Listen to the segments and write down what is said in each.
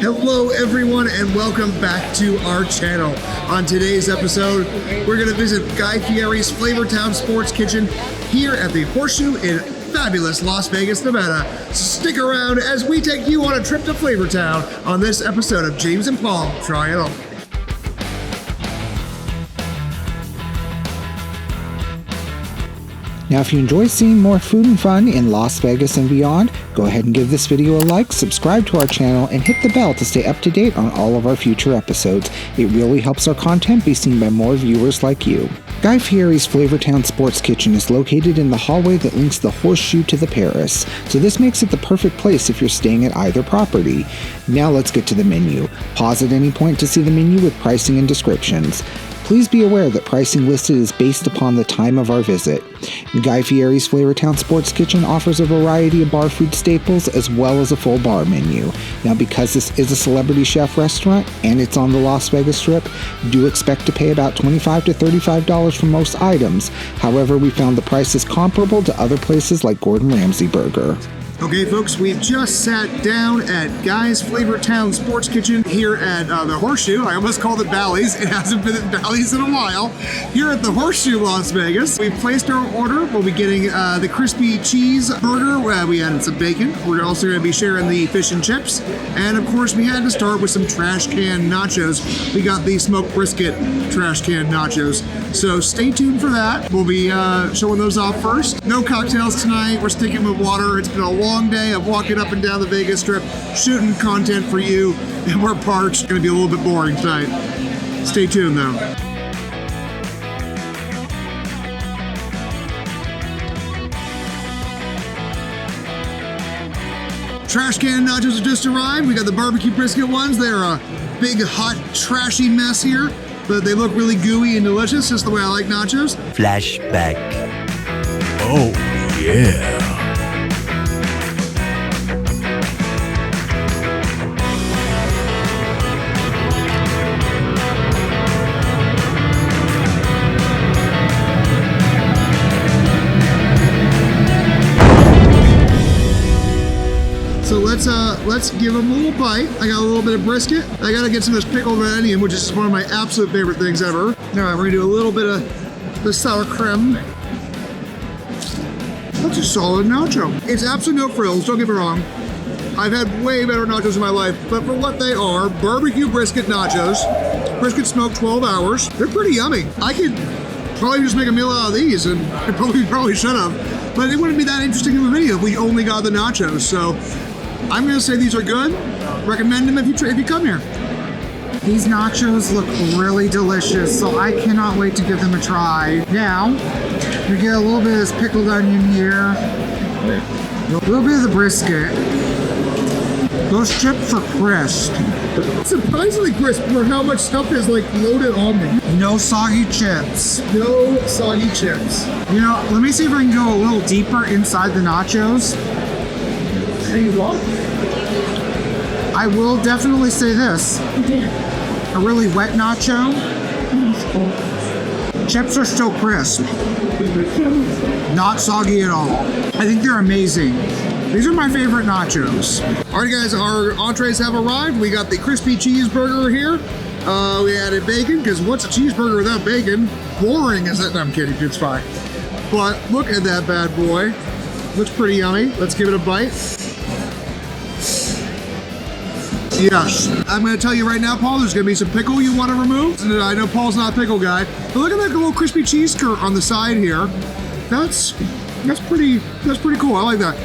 Hello everyone and welcome back to our channel. On today's episode, we're going to visit Guy Fieri's Flavortown Sports Kitchen here at the Horseshoe in fabulous Las Vegas, Nevada. Stick around as we take you on a trip to Flavortown on this episode of James and Paul Try It All. Now, if you enjoy seeing more food and fun in Las Vegas and beyond, go ahead and give this video a like, subscribe to our channel, and hit the bell to stay up to date on all of our future episodes. It really helps our content be seen by more viewers like you. Guy Fieri's Flavortown Sports Kitchen is located in the hallway that links the Horseshoe to the Paris, so this makes it the perfect place if you're staying at either property. Now let's get to the menu. Pause at any point to see the menu with pricing and descriptions. Please be aware that pricing listed is based upon the time of our visit. Guy Fieri's Flavortown Sports Kitchen offers a variety of bar food staples as well as a full bar menu. Now, because this is a celebrity chef restaurant and it's on the Las Vegas Strip, do expect to pay about $25 to $35 for most items. However, we found the prices comparable to other places like Gordon Ramsay Burger. Okay, folks, we've just sat down at Guy's Flavortown Sports Kitchen here at the Horseshoe. I almost called it Bally's. It hasn't been at Bally's in a while. Here at the Horseshoe Las Vegas, we've placed our order. We'll be getting the crispy cheese burger. We added some bacon. We're also going to be sharing the fish and chips. And of course, we had to start with some Trash Can Nachos. We got the smoked brisket Trash Can Nachos. So stay tuned for that. We'll be showing those off first. No cocktails tonight. We're sticking with water. It's been a long day of walking up and down the Vegas Strip, shooting content for you, and we're parched. It's going to be a little bit boring tonight. Stay tuned though. Trash Can Nachos have just arrived. We got the barbecue brisket ones. They're a big, hot, trashy mess here, but they look really gooey and delicious, just the way I like nachos. Flashback. Oh, yeah. So let's give them a little bite. I got a little bit of brisket. I gotta get some of this pickled red onion, which is one of my absolute favorite things ever. All right, we're gonna do a little bit of the sour cream. That's a solid nacho. It's absolutely no frills, don't get me wrong. I've had way better nachos in my life, but for what they are, barbecue brisket nachos, brisket smoked 12 hours, they're pretty yummy. I could probably just make a meal out of these, and I probably should have, but it wouldn't be that interesting of a video if we only got the nachos. So I'm gonna say these are good. Recommend them if you come here. These nachos look really delicious, so I cannot wait to give them a try. Now, we get a little bit of this pickled onion here, a little bit of the brisket. Those chips are crisp. Surprisingly crisp for how much stuff is like loaded on them. No soggy chips. No soggy chips. You know, let me see if I can go a little deeper inside the nachos. I will definitely say this. A really wet nacho. Chips are still crisp. Not soggy at all. I think they're amazing. These are my favorite nachos. All right, guys, our entrees have arrived. We got the crispy cheeseburger here. We added bacon, because what's a cheeseburger without bacon? Boring, is it? No, I'm kidding, it's fine. But look at that bad boy. Looks pretty yummy. Let's give it a bite. Yes. I'm going to tell you right now, Paul, there's going to be some pickle you want to remove. I know Paul's not a pickle guy, but look at that little crispy cheese skirt on the side here. That's pretty cool. I like that.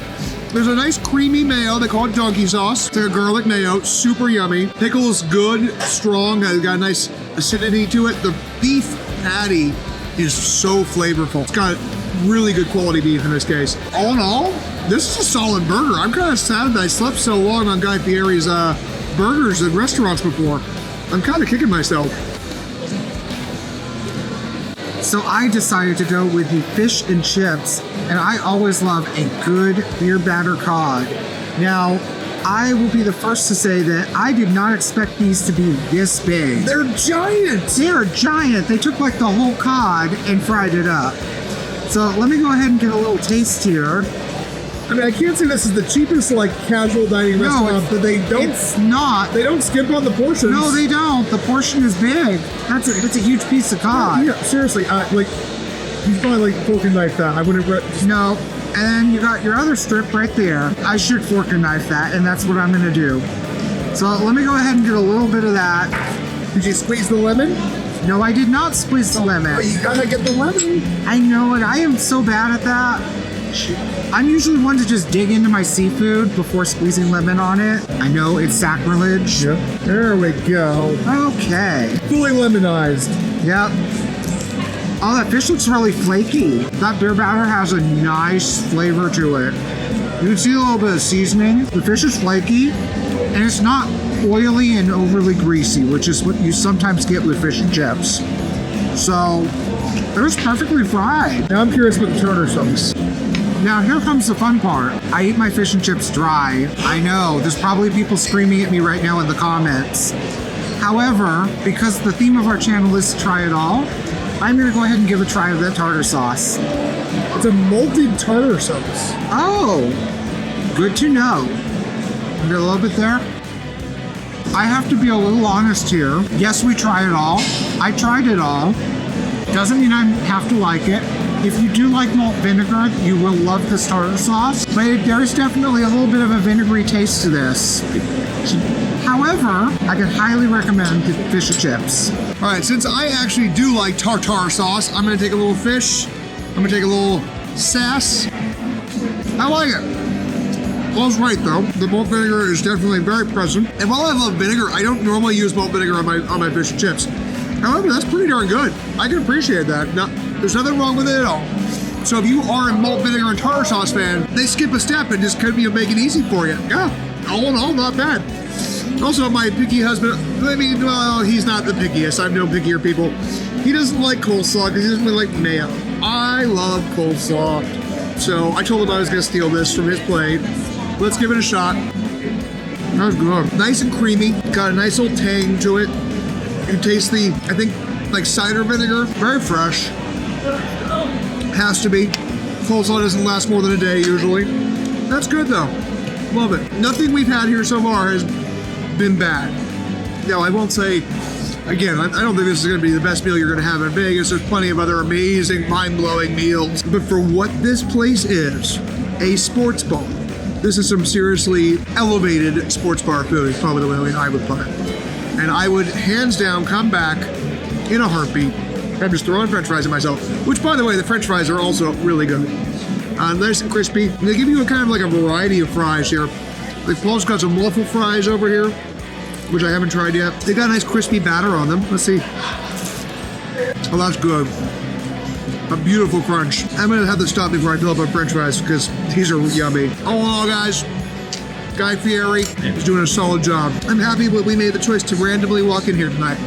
There's a nice creamy mayo. They call it donkey sauce. It's like a garlic mayo. Super yummy. Pickle is good, strong. Got a nice acidity to it. The beef patty is so flavorful. It's got really good quality beef in this case. All in all, this is a solid burger. I'm kind of sad that I slept so long on Guy Fieri's burgers at restaurants before. I'm kind of kicking myself. So I decided to go with the fish and chips, and I always love a good beer batter cod. Now, I will be the first to say that I did not expect these to be this big. They're giant! They're giant. They took like the whole cod and fried it up. So let me go ahead and get a little taste here. I mean, I can't say this is the cheapest like casual dining restaurant, but they don't. It's not. They don't skimp on the portions. No, they don't. The portion is big. That's a huge piece of cod. Yeah, seriously. Like, you probably like fork and knife that. I wouldn't. No. And then you got your other strip right there. I should fork and knife that, and that's what I'm gonna do. So let me go ahead and get a little bit of that. Did you squeeze the lemon? No, I did not squeeze the lemon. Oh, you gotta get the lemon. I know it. I am so bad at that. I'm usually one to just dig into my seafood before squeezing lemon on it. I know it's sacrilege. Yep. There we go. Okay. Fully lemonized. Yep. Oh, that fish looks really flaky. That beer batter has a nice flavor to it. You can see a little bit of seasoning. The fish is flaky, and it's not oily and overly greasy, which is what you sometimes get with fish and chips. So, it was perfectly fried. Now I'm curious about the tartar sauce. Now here comes the fun part. I eat my fish and chips dry. I know, there's probably people screaming at me right now in the comments. However, because the theme of our channel is to try it all, I'm gonna go ahead and give a try of that tartar sauce. It's a malted tartar sauce. Oh, good to know. Get a little bit there. I have to be a little honest here. Yes, we try it all. I tried it all. Doesn't mean I have to like it. If you do like malt vinegar, you will love this tartar sauce, but there's definitely a little bit of a vinegary taste to this. However, I can highly recommend the fish and chips. All right, since I actually do like tartar sauce, I'm gonna take a little fish. I'm gonna take a little sass. I like it. Paul's right though. The malt vinegar is definitely very present. And while I love vinegar, I don't normally use malt vinegar on my fish and chips. However, that's pretty darn good. I can appreciate that. Now, there's nothing wrong with it at all. So if you are a malt vinegar and tartar sauce fan, they skip a step and just kind of make it easy for you. Yeah, all in all, not bad. Also, my picky husband, I mean, well, he's not the pickiest. I've known pickier people. He doesn't like coleslaw because he doesn't really like mayo. I love coleslaw. So I told him I was going to steal this from his plate. Let's give it a shot. That was good. Nice and creamy. Got a nice little tang to it. You taste the, I think, like cider vinegar. Very fresh. Has to be. Coleslaw doesn't last more than a day usually. That's good though. Love it. Nothing we've had here so far has been bad. Now, I won't say, again, I don't think this is going to be the best meal you're going to have in Vegas. There's plenty of other amazing, mind-blowing meals. But for what this place is, a sports bar, this is some seriously elevated sports bar food, is probably the way I would put it. And I would, hands down, come back in a heartbeat. I'm just throwing french fries at myself, which, by the way, the french fries are also really good. Nice and crispy. They give you a kind of like a variety of fries here. Like Paul's got some waffle fries over here, which I haven't tried yet. They got a nice crispy batter on them. Let's see. Oh, that's good. A beautiful crunch. I'm gonna have to stop before I fill up on french fries because these are yummy. All in all, guys, Guy Fieri is doing a solid job. I'm happy that we made the choice to randomly walk in here tonight.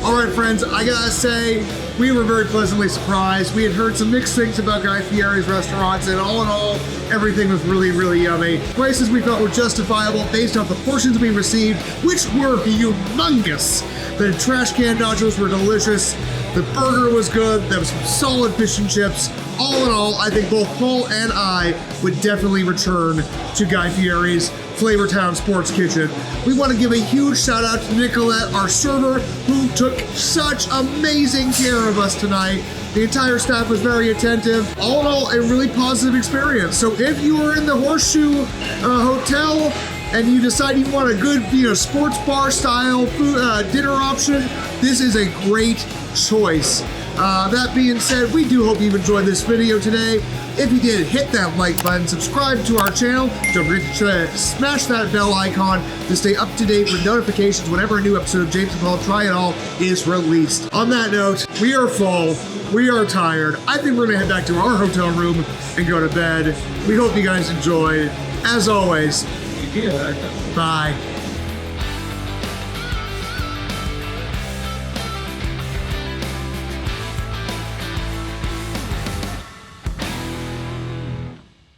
All right, friends, I gotta say, we were very pleasantly surprised. We had heard some mixed things about Guy Fieri's restaurants, and all in all, everything was really, really yummy. Prices we felt were justifiable based off the portions we received, which were humongous. The trash can nachos were delicious. The burger was good. There was some solid fish and chips. All in all, I think both Paul and I would definitely return to Guy Fieri's Flavortown Sports Kitchen. We want to give a huge shout out to Nicolette, our server, who took such amazing care of us tonight. The entire staff was very attentive. All in all, a really positive experience. So if you are in the Horseshoe Hotel and you decide you want a good, sports bar style food, dinner option, this is a great choice. That being said, we do hope you've enjoyed this video today. If you did, hit that like button, subscribe to our channel, don't forget to smash that bell icon to stay up to date with notifications whenever a new episode of James and Paul Try It All is released. On that note, we are full, we are tired. I think we're gonna head back to our hotel room and go to bed. We hope you guys enjoyed. As always, bye.